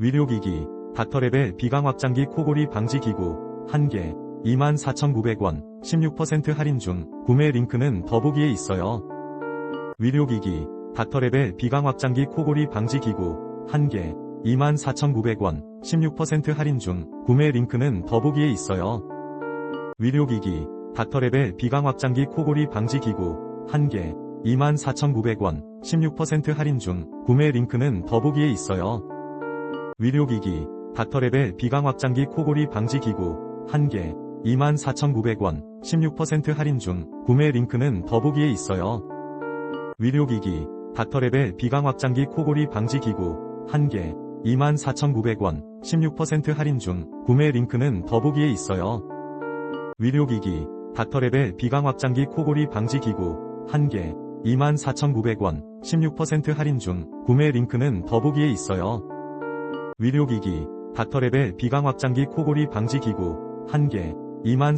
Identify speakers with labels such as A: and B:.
A: 의료기기, 닥터레벨 비강 확장기 코골이 방지 기구 1개 24,900원 16% 할인 중. 구매 링크는 더보기에 있어요. 의료기기, 닥터레벨 비강 확장기 코골이 방지 기구 1개 24,900원 16% 할인 중. 구매 링크는 더보기에 있어요. 의료기기, 닥터레벨 비강 확장기 코골이 방지 기구 1개 24,900원 16% 할인 중. 구매 링크는 더보기에 있어요. 의료기기, 닥터레벨 비강 확장기 코골이 방지 기구 1개 24,900원 16% 할인 중. 구매 링크는 더보기에 있어요. 의료기기, 닥터레벨 비강 확장기 코골이 방지 기구 1개 24,900원 16% 할인 중. 구매 링크는 더보기에 있어요. 의료기기, 닥터레벨 비강 확장기 코골이 방지 기구 1개 24,900원 16% 할인 중. 구매 링크는 더보기에 있어요. 의료기기, 닥터레벨 비강 확장기 코골이 방지 기구 1개 24,900원